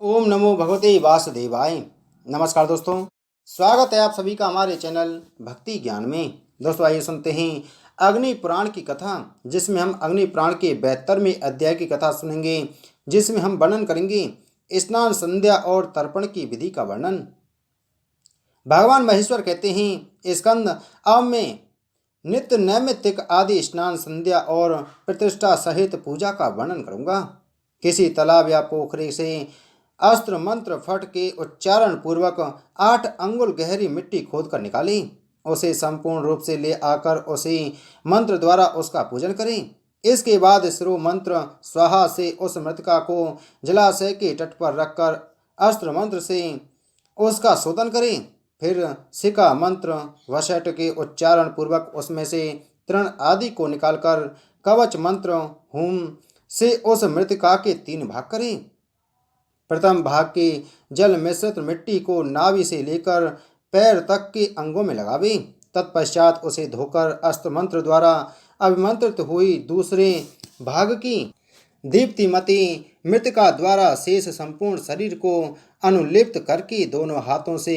ओम नमो भगवते वासुदेवाय। नमस्कार दोस्तों, स्वागत है आप सभी का हमारे चैनल भक्ति ज्ञान में। दोस्तों आइए सुनते हैं अग्नि पुराण की कथा, जिसमें हम अग्नि पुराण के 72वें अध्याय की कथा सुनेंगे, जिसमें हम वर्णन करेंगे स्नान, संध्या और तर्पण की विधि का वर्णन। भगवान महेश्वर कहते हैं, स्कंद, अब मैं नित्य नैमित्तिक आदि स्नान, संध्या और प्रतिष्ठा सहित पूजा का वर्णन करूंगा। किसी तालाब या पोखरे से अस्त्र मंत्र फट के उच्चारण पूर्वक 8 अंगुल गहरी मिट्टी खोद कर निकाली। उसे संपूर्ण रूप से ले आकर उसी मंत्र द्वारा उसका पूजन करें। इसके बाद श्रो मंत्र स्वाहा से उस मृतिका को जलाशय के तट पर रखकर अस्त्र मंत्र से उसका शोधन करें। फिर शिखा मंत्र वशट के उच्चारण पूर्वक उसमें से तृण आदि को निकालकर कवच मंत्र हुम से उस मृतिका के 3 भाग करें। प्रथम भाग के जल मिश्रित मिट्टी को नाभि से लेकर पैर तक के अंगों में लगावे। तत्पश्चात उसे धोकर अस्त्र मंत्र द्वारा अभिमंत्रित हुई दूसरे भाग की दीप्तिमती मृतिका द्वारा शेष संपूर्ण शरीर को अनुलिप्त करके दोनों हाथों से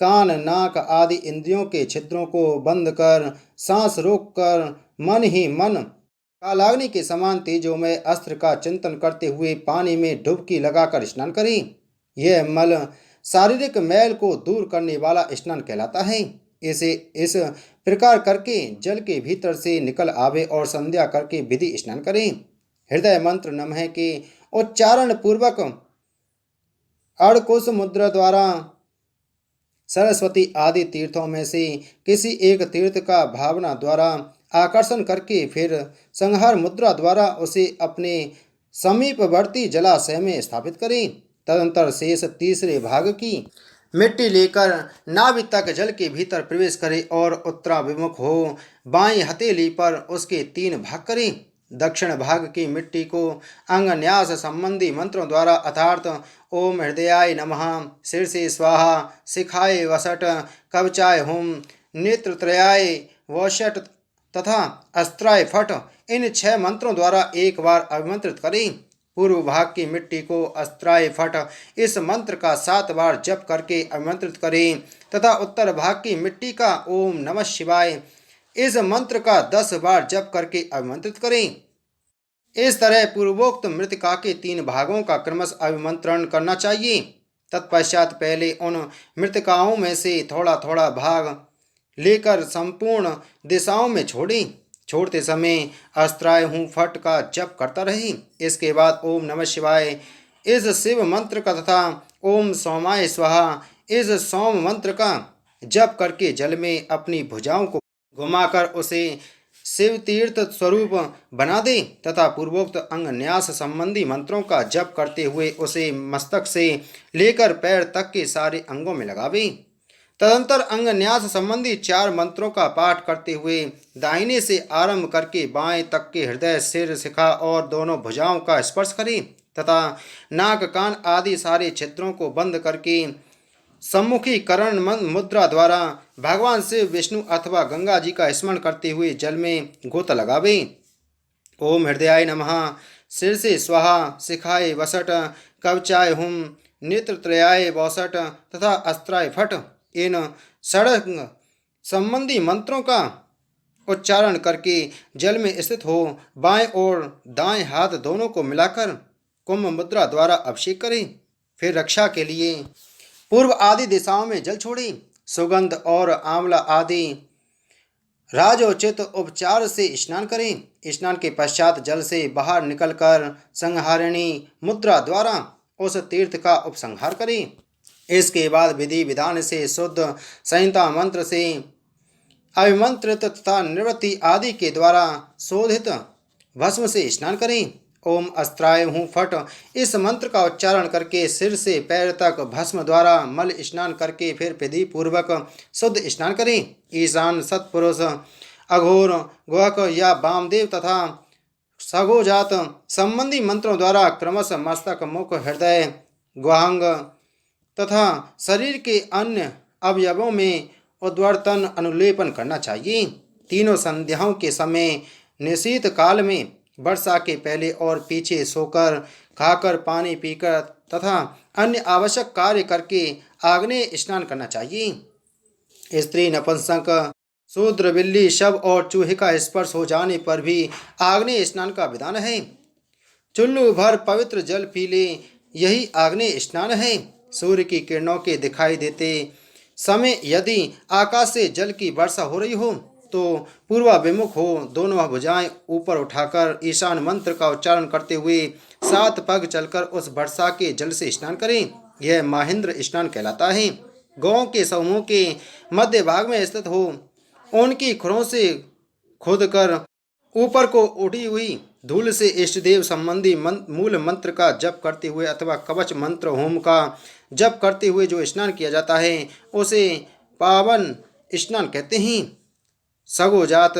कान, नाक आदि इंद्रियों के छिद्रों को बंद कर सांस रोककर मन ही मन कालाग्नि के समान तेजोमय अस्त्र का चिंतन करते हुए पानी में डुबकी लगाकर स्नान करें। यह मल शारीरिक मैल को दूर करने वाला स्नान कहलाता है। इसे इस प्रकार करके जल के भीतर से निकल आवे और संध्या करके विधि स्नान करें। हृदय मंत्र नमः के उच्चारण पूर्वक अर्धकुश मुद्रा द्वारा सरस्वती आदि तीर्थों में से किसी एक तीर्थ का भावना द्वारा आकर्षण करके फिर संहार मुद्रा द्वारा उसे अपने समीपवर्ती जलाशय में स्थापित करें। तदंतर शेष तीसरे भाग की मिट्टी लेकर नाभि तक जल के भीतर प्रवेश करे और उत्तराभिमुख हो बाएं हथेली पर उसके 3 भाग करें। दक्षिण भाग की मिट्टी को अंगन्यास संबंधी मंत्रों द्वारा अर्थात ओम हृदयाय नमः, शीर्षे स्वाहा, शिखाय वसट, कवचाय हुम, नेत्रत्रयाय वषट तथा अस्त्राय फट, इन 6 मंत्रों द्वारा एक बार अभिमंत्रित करें। पूर्व भाग की मिट्टी को अस्त्राय फट इस मंत्र का 7 बार जप करके अभिमंत्रित करें तथा उत्तर भाग की मिट्टी का ओम नमः शिवाय इस मंत्र का 10 बार जप करके अभिमंत्रित करें। इस तरह पूर्वोक्त मृतिका के 3 भागों का क्रमश अभिमंत्रण करना चाहिए। तत्पश्चात पहले उन मृतिकाओं में से थोड़ा थोड़ा भाग लेकर संपूर्ण दिशाओं में छोड़ें। छोड़ते समय अस्त्राय हूँ फट का जप करता रहे। इसके बाद ओम नमः शिवाय इस शिव मंत्र का तथा ओम सोमाय स्वाहा इस सोम मंत्र का जप करके जल में अपनी भुजाओं को घुमाकर उसे शिव तीर्थ स्वरूप बना दे तथा पूर्वोक्त अंग न्यास संबंधी मंत्रों का जप करते हुए उसे मस्तक से लेकर पैर तक के सारे अंगों में लगावे। तदंतर अंग न्यास संबंधी 4 मंत्रों का पाठ करते हुए दाहिने से आरंभ करके बाएं तक के हृदय, सिर, शिखा और दोनों भुजाओं का स्पर्श करें तथा नाक, कान आदि सारे छिद्रों को बंद करके सम्मुखीकरण मुद्रा द्वारा भगवान शिव, विष्णु अथवा गंगा जी का स्मरण करते हुए जल में गोता लगावे। ओम हृदयाय नमः, शीर्षे स्वाहा, शिखाय वसट, कवचाय हुम, नेत्रत्रयाय वसट तथा अस्त्राय फट, इन षडंग संबंधी मंत्रों का उच्चारण करके जल में स्थित हो बाएं और दाएं हाथ दोनों को मिलाकर कुंभ मुद्रा द्वारा अभिषेक करें। फिर रक्षा के लिए पूर्व आदि दिशाओं में जल छोड़ें। सुगंध और आंवला आदि राजोचित उपचार से स्नान करें। स्नान के पश्चात जल से बाहर निकलकर संहारिणी मुद्रा द्वारा उस तीर्थ का उपसंहार करें। इसके बाद विधि विधान से शुद्ध संहिता मंत्र से अभिमंत्रित तथा निवृत्ति आदि के द्वारा शोधित भस्म से स्नान करें। ओम अस्त्राय हूँ फट इस मंत्र का उच्चारण करके सिर से पैर तक भस्म द्वारा मल स्नान करके फिर विधि पूर्वक शुद्ध स्नान करें। ईशान, सत्पुरुष, अघोर, गुहक या वामदेव तथा सगोजात संबंधी मंत्रों द्वारा क्रमशः मस्तक, मुख, हृदय, गुहांग तथा शरीर के अन्य अवयवों में उद्वर्तन अनुलेपन करना चाहिए। तीनों संध्याओं के समय, निशीत काल में, वर्षा के पहले और पीछे सोकर, खाकर, पानी पीकर तथा अन्य आवश्यक कार्य करके आग्नेय स्नान करना चाहिए। स्त्री, नपुंसक, शूद्र, बिल्ली, शव और चूहे का स्पर्श हो जाने पर भी आग्नेय स्नान का विधान है। चुल्लू भर पवित्र जल पी ले, यही आग्नेय स्नान है। सूर्य की किरणों के दिखाई देते समय यदि आकाश से जल की वर्षा हो रही हो तो पूर्वाभिमुख हो दोनों भुजाएं ऊपर उठाकर ईशान मंत्र का उच्चारण करते हुए 7 पग चलकर उस वर्षा के जल से स्नान करें। यह महेंद्र स्नान कहलाता है। गौ के समूह के मध्य भाग में स्थित हो उनकी खुरों से खोद कर ऊपर को उठी हुई धूल से इष्टदेव संबंधी मूल मंत्र का जप करते हुए अथवा कवच मंत्र होम का जप करते हुए जो स्नान किया जाता है उसे पावन स्नान कहते हैं। सगोजात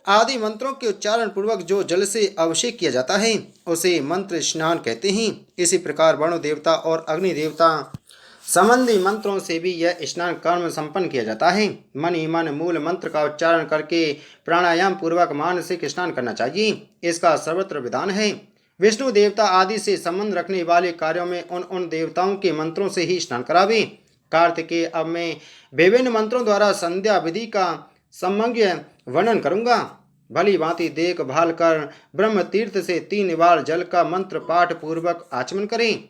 आदि मंत्रों के उच्चारण पूर्वक जो जल से अभिषेक किया जाता है उसे मंत्र स्नान कहते हैं। इसी प्रकार वरुण देवता और अग्नि देवता संबंधी मंत्रों से भी यह स्नान कर्म संपन्न किया जाता है। मन ही मन मूल मंत्र का उच्चारण करके प्राणायाम पूर्वक मानसिक स्नान करना चाहिए। इसका सर्वत्र विधान है। विष्णु देवता आदि से संबंध रखने वाले कार्यों में उन देवताओं के मंत्रों से ही स्नान करावे। कार्तिकेय अब मैं विभिन्न मंत्रों द्वारा संध्या विधि का सम्यक वर्णन करूंगा। भली भांति देखभाल कर ब्रह्म तीर्थ से 3 बार जल का मंत्र पाठ पूर्वक आचमन करें।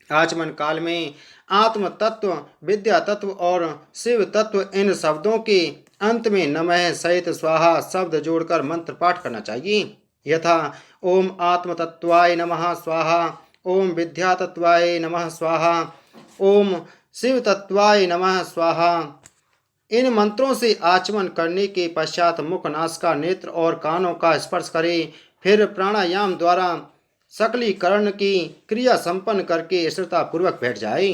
आचमन काल में आत्म तत्व, विद्या तत्व और शिव तत्व इन शब्दों के अंत में नमः सहित स्वाहा शब्द जोड़कर मंत्र पाठ करना चाहिए। यथा ओम आत्म तत्वाय नमः स्वाहा, ओम विद्या तत्वाय नमः स्वाहा, ओम शिव तत्वाय नमः स्वाहा। इन मंत्रों से आचमन करने के पश्चात मुख, नासिका, नेत्र और कानों का स्पर्श करें। फिर प्राणायाम द्वारा सकलीकरण की क्रिया संपन्न करके स्थिरता पूर्वक बैठ जाए।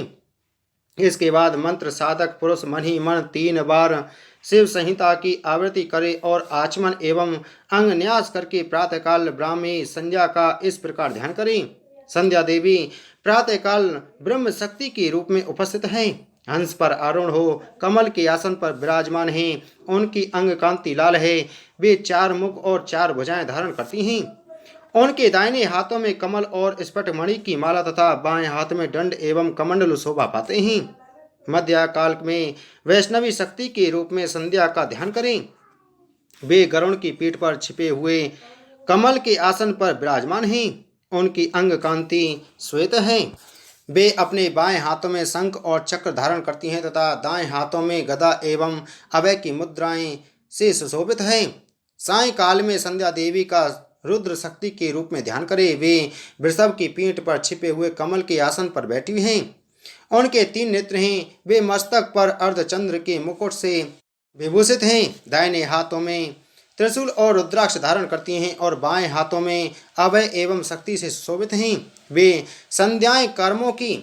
इसके बाद मंत्र साधक पुरुष मन ही मन 3 बार शिव संहिता की आवृत्ति करे और आचमन एवं अंग न्यास करके प्रातःकाल ब्राह्मी संध्या का इस प्रकार ध्यान करें। संध्या देवी प्रातःकाल ब्रह्म शक्ति के रूप में उपस्थित हैं। हंस पर आरूढ़ हो कमल के आसन पर विराजमान हैं। उनकी अंग कांति लाल है। वे 4 मुख और 4 भुजाएं धारण करती हैं। उनके दाहिने हाथों में कमल और स्फटिकमणि की माला तथा बाएं हाथ में दंड एवं कमंडल शोभा पाते हैं। मध्य काल में वैष्णवी शक्ति के रूप में संध्या का ध्यान करें। वे गरुड़ की पीठ पर छिपे हुए कमल के आसन पर विराजमान हैं। उनकी अंग कांति श्वेत है। वे अपने बाएं हाथों में शंख और चक्र धारण करती हैं तथा दाएं हाथों में गदा एवं अभय की मुद्राएं से सुशोभित हैं। सायंकाल में संध्या देवी का रुद्र शक्ति के रूप में ध्यान करें। वे वृषभ की पीठ पर छिपे हुए कमल के आसन पर बैठी हैं। उनके 3 नेत्र हैं। वे मस्तक पर अर्धचंद्र के मुकुट से विभूषित हैं। दाहिने हाथों में त्रिशूल और रुद्राक्ष धारण करती हैं और बाएं हाथों में अभय एवं शक्ति से सुशोभित हैं। वे संध्याएं कर्मों की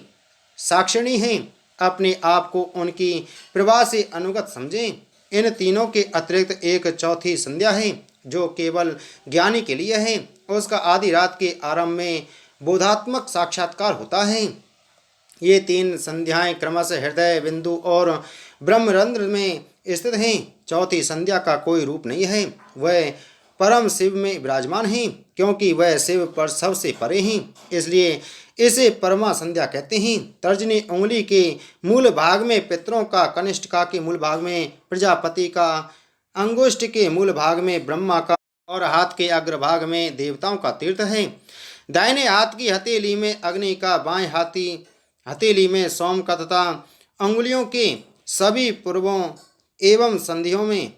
साक्षिणी हैं। अपने आप को उनकी प्रभा से अनुगत समझें। इन तीनों के अतिरिक्त एक चौथी संध्या है जो केवल ज्ञानी के लिए है। उसका आधी रात के आरंभ में बोधात्मक साक्षात्कार होता है। ये 3 संध्याएं क्रमशः हृदय बिंदु और ब्रह्मरंध्र में स्थित हैं। चौथी संध्या का कोई रूप नहीं है। वह परम शिव में विराजमान हैं क्योंकि वह शिव पर सबसे परे हैं, इसलिए इसे परमा संध्या कहते हैं। तर्जनी उंगली के मूल भाग में पितरों का, कनिष्ठिका के मूल भाग में प्रजापति का, अंगुष्ठ के मूल भाग में ब्रह्मा का और हाथ के अग्रभाग में देवताओं का तीर्थ है। दाहिने हाथ की हथेली में अग्नि का, बाएं हथेली में सोम का तथा अंगुलियों के सभी पूर्वों एवं संधियों में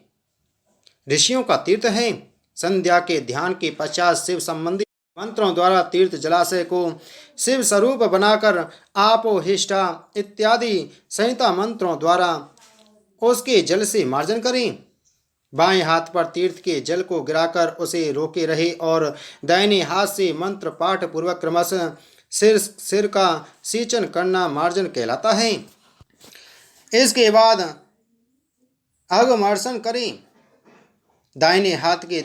ऋषियों का तीर्थ है। संध्या के ध्यान के पश्चात शिव संबंधी मंत्रों द्वारा तीर्थ जलाशय को शिव स्वरूप बनाकर आपो हिष्ठा इत्यादि संहिता मंत्रों द्वारा उसके जल से मार्जन करें। बाएं हाथ पर तीर्थ के जल को गिराकर उसे रोके रहे और दाहिने हाथ से मंत्र पाठ पूर्वक क्रमशः सिर का सींचन करना मार्जन कहलाता है। इसके बाद अगमर्शन करें। दाहिने हाथ के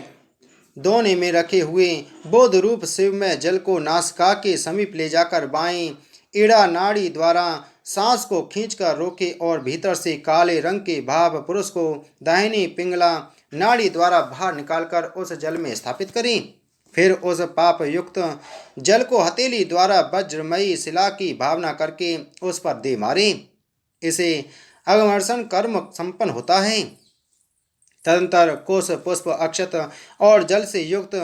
दोने में रखे हुए बोध रूप शिव में जल को नासिका के समीप ले जाकर बाएं ईड़ा नाड़ी द्वारा सांस को खींचकर रोके और भीतर से काले रंग के भाव पुरुष को दाहिनी पिंगला नाड़ी द्वारा बाहर निकालकर उस जल में स्थापित करें। फिर उस पाप युक्त जल को हथेली द्वारा वज्रमयी शिला की भावना करके उस पर दे मारे। इसे अगमर्षण कर्म संपन्न होता है। तदंतर कुश पुष्प अक्षत और जल से युक्त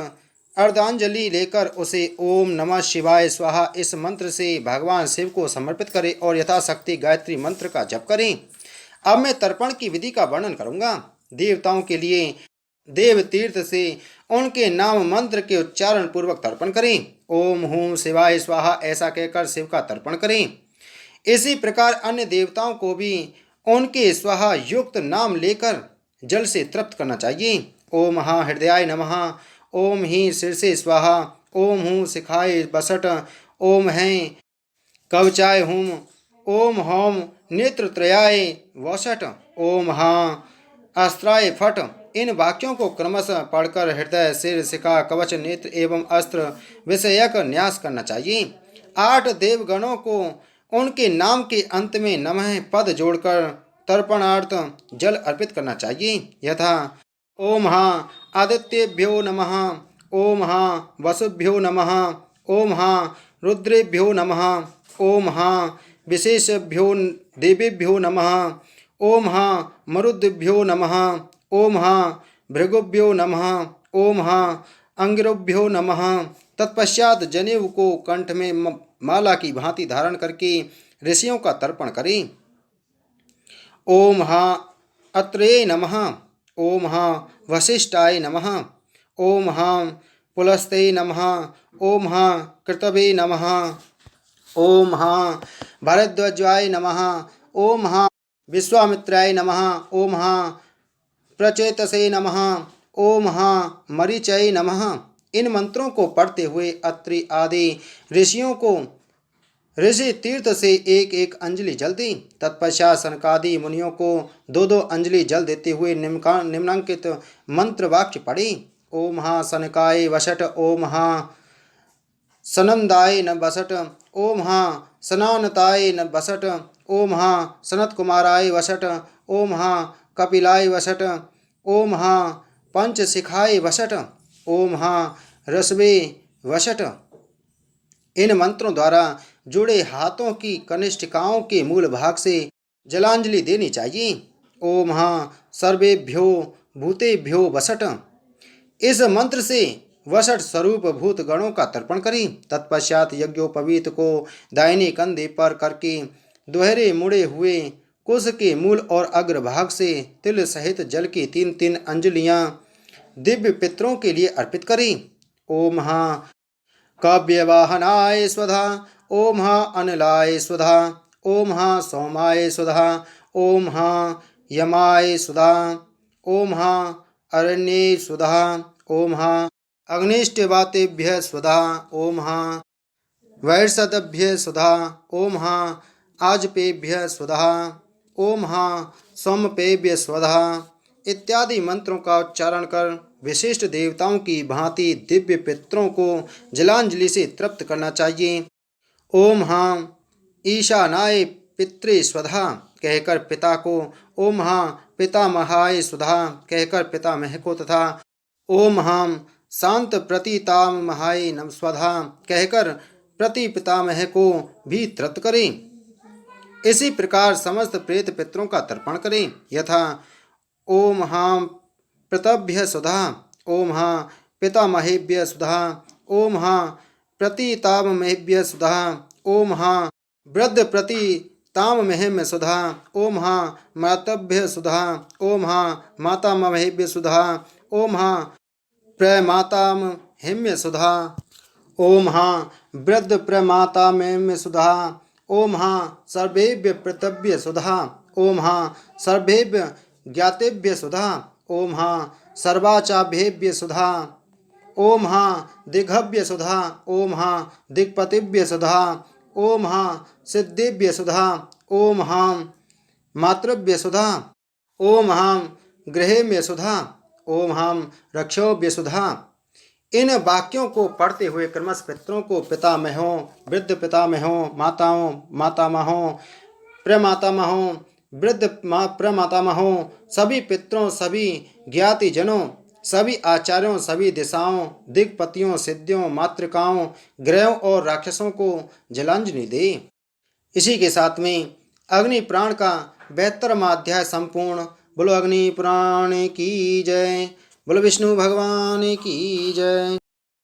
अर्धांजलि लेकर उसे ओम नमः शिवाय स्वाहा इस मंत्र से भगवान शिव को समर्पित करें और यथाशक्ति गायत्री मंत्र का जप करें। अब मैं तर्पण की विधि का वर्णन करूंगा। देवताओं के लिए देव तीर्थ से उनके नाम मंत्र के उच्चारण पूर्वक तर्पण करें। ओम हूं शिवाय स्वाहा ऐसा कहकर शिव का तर्पण करें। इसी प्रकार अन्य देवताओं को भी उनके स्वाहा युक्त नाम लेकर जल से तृप्त करना चाहिए। ओम हा हृदयाय नमः, ओम ही शीर्षे स्वाहा, ओम हूँ शिखाय बसट, ओम हैं कवचाय हुम, ओम होम नेत्रत्रयाय वसट, ओम हाँ अस्त्राय फट। इन वाक्यों को क्रमशः पढ़कर हृदय सिर शिखा कवच नेत्र एवं अस्त्र विषयक न्यास करना चाहिए। 8 देवगणों को उनके नाम के अंत में नमः पद जोड़कर तर्पणार्थ जल अर्पित करना चाहिए। यथा ओम हाँ आदित्येभ्यो नमः, ओम हाँ वसुभ्यो नमः, ओम हाँ रुद्रेभ्यो नमः, ओम हाँ विशेषभ्यो देवेभ्यो नमः, ओम हाँ मरुद्भ्यो नमः, ओम हाँ भृगुभ्यो नमः, ओम हाँ अंगिरभ्यो नमः। तत्पश्चात जनेऊ को कंठ में माला की भांति धारण करके ऋषियों का तर्पण करें। ओम हाँ अत्रेय नमः, ओम हाँ वशिष्ठाय नमः, ओम हाँ पुलस्ते नमः, ओम हाँ कृतवे नमः, ओम हाँ भरद्वाजाय नमः, ओम हाँ विश्वामित्राय नमः, ओम हाँ प्रचेतसे नमः, ओम हाँ मरीचय नमः। इन मंत्रों को पढ़ते हुए अत्रि आदि ऋषियों को ऋषि तीर्थ से एक एक अंजलि जल दी। तत्पश्चात सनकादि मुनियों को 2-2 अंजलि जल देते हुए निम्नांकित मंत्र वाक्य पढ़े। ओम हाँ सनकाय वसट, ओम हाँ सनंदाय न बसट, ओम हाँ सनानताय न बसट, ओम हाँ सनत कुमाराय वसट, ओम हाँ कपिलाय वसट, ओम हाँ पंचशिखाय वसट, ओम हाँ रसवे वसट। इन मंत्रों द्वारा जुड़े हाथों की कनिष्ठिकाओं के मूल भाग से जलांजलि देनी चाहिए। ओम हाँ सर्वेभ्यो भूतेभ्यो वसट। इस मंत्र से वसट स्वरूप भूत गणों का तर्पण करें। तत्पश्चात यज्ञोपवीत को दाहिने कंधे पर करके दोहरे मुड़े हुए कुश के मूल और अग्रभाग से तिल सहित जल की 3-3 अंजलियां दिव्य पितरों के लिए अर्पित करें। ओम हाँ काव्यवाहनाय स्वधा, ओम हाँ अनिलाय स्वधा, ओम हाँ सोमाय स्वधा, ओम हाँ यमाय स्वधा, ओम हाँ अरण्ये स्वधा, ओम हाँ अग्निष्टवातेभ्य स्वधा, ओम हाँ वैर्षदभ्य स्वधा, ओम हाँ आजपेभ्य स्वधा, ओम हाँ सोमपेभ्य स्वधा इत्यादि मंत्रों का उच्चारण कर विशिष्ट देवताओं की भांति दिव्य पितरों को जलांजलि से तृप्त करना चाहिए। ओम हाँ ईशानाय पित्रे स्वधा कहकर पिता को, ओम हाँ पितामहाय स्वधा कहकर पितामह को तथा ओम हाँ शांत प्रतितामहाय नम स्वधा कहकर प्रति पितामह को भी तृप्त करें। इसी प्रकार समस्त प्रेत पितरों का तर्पण करें। यथा ओम हाँ प्रतभ्य सुधा, ओम हाँ पितामहेभ्य सुधा, ओम हाँ प्रतीतामहेभ्य सुधा, ओम हाँ वृद्ध प्रतीतामहेभ्य सुधा, ओम हाँ मातभ्य सुधा, ओम हाँ मातामहेभ्य सुधा, ओम हाँ प्रमातामहेभ्य सुधा, ओम हाँ वृद्ध प्रमातामहेभ्य सुधा, ओम हाँ सर्वेभ्य प्रतभ्य सुधा, ओम हाँ सर्वेभ्य ज्ञातेभ्य सुधा, ओम हाँ सर्वाचाभ्येभ्य सुधा, ओम हाँ दिग्भ्य सुधा, ओम हाँ दिक्पतिभ्य सुधा, ओम हाँ सिद्धेभ्य सुधा, ओम हाँ मातृभ्य सुधा, ओम हाँ गृहेभ्य सुधा, ओम हाँ रक्षोभ्य सुधा। इन वाक्यों को पढ़ते हुए क्रमश पितरों को पितामहों, वृद्ध पितामहों, माताओं, मातामहों, प्रमातामहों, वृद्ध प्रमातामहों, सभी पितरों, सभी ज्ञातिजनों, सभी आचार्यों, सभी दिशाओं, दिक्पतियों, सिद्धियों, मातृकाओं, ग्रहों और राक्षसों को जलांजलि दे। इसी के साथ में अग्नि पुराण का 72वां अध्याय संपूर्ण। बोलो अग्नि पुराण की जय। बोलो विष्णु भगवान की जय।